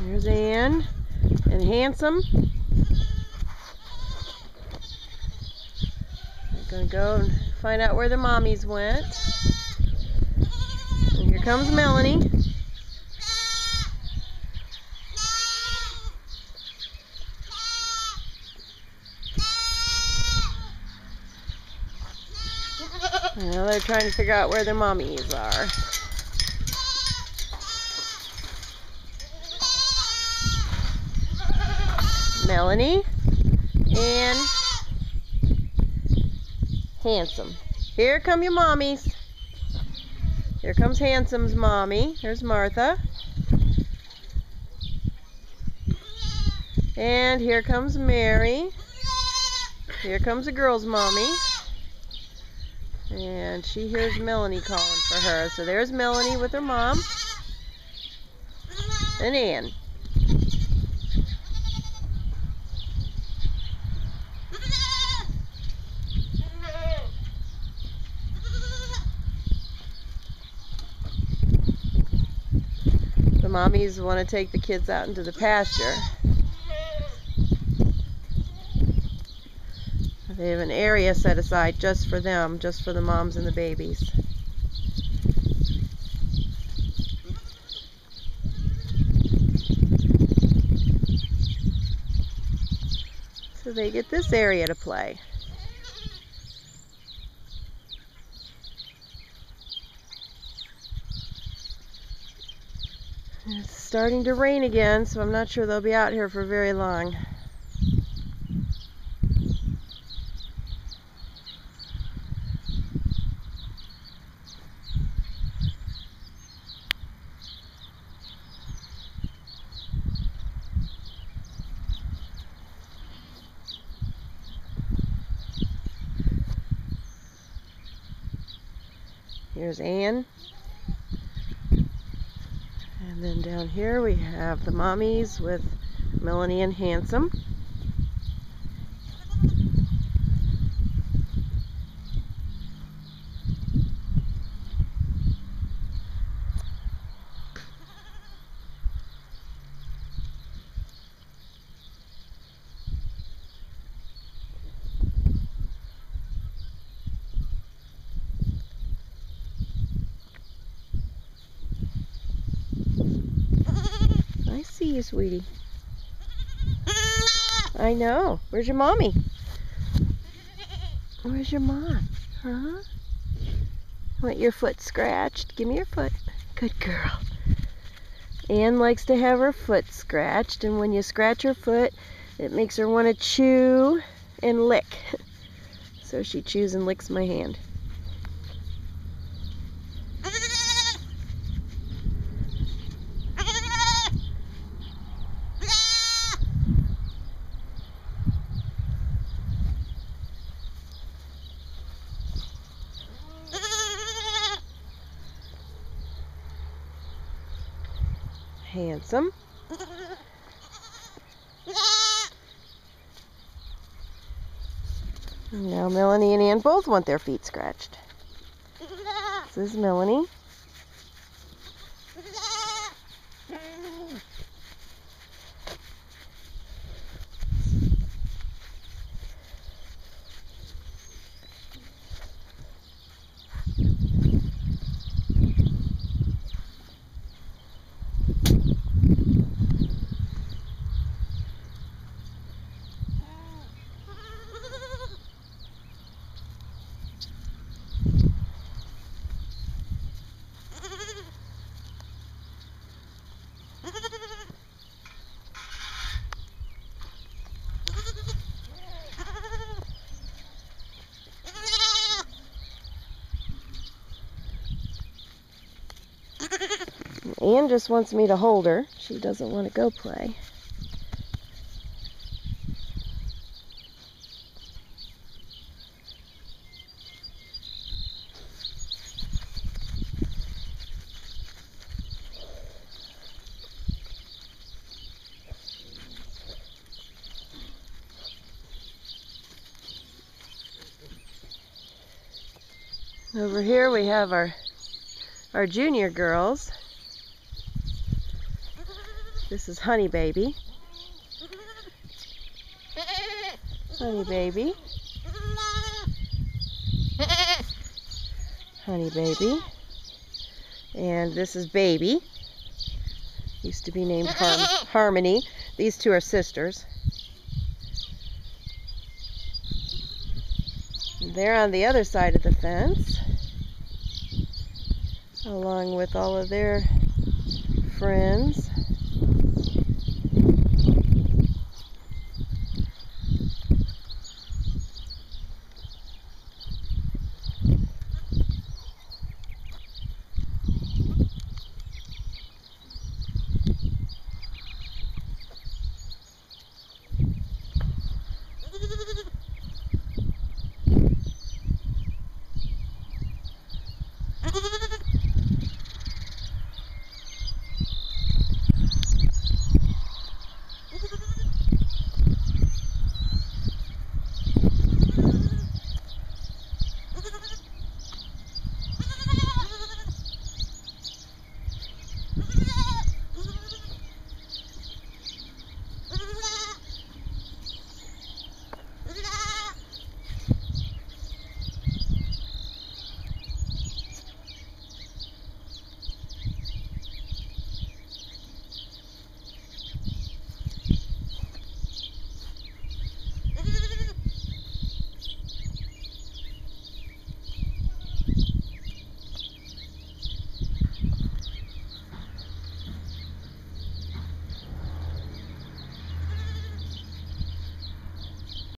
Here's Ann and Handsome. We're going to go and find out where the mommies went. And here comes Melanie. Now they're trying to figure out where their mommies are. Melanie and Handsome. Here come your mommies. Here comes Handsome's mommy. There's Martha. And here comes Mary. Here comes the girl's mommy. And she hears Melanie calling for her. So there's Melanie with her mom. And Ann. The mommies want to take the kids out into the pasture. They have an area set aside just for them, just for the moms and the babies. So they get this area to play. It's starting to rain again, so I'm not sure they'll be out here for very long. Here's Ann. And then down here we have the mommies with Melanie and Handsome. I see you, sweetie. I know. Where's your mommy? Where's your mom? Huh? Want your foot scratched? Give me your foot. Good girl. Ann likes to have her foot scratched, and when you scratch her foot, it makes her want to chew and lick. So she chews and licks my hand. Handsome. Now Melanie and Ann both want their feet scratched. This is Melanie. Ann just wants me to hold her. She doesn't want to go play. Over here we have our junior girls. This is Honey Baby. Honey Baby. Honey Baby. And this is Baby. Used to be named Harmony. These two are sisters. They're on the other side of the fence, along with all of their friends.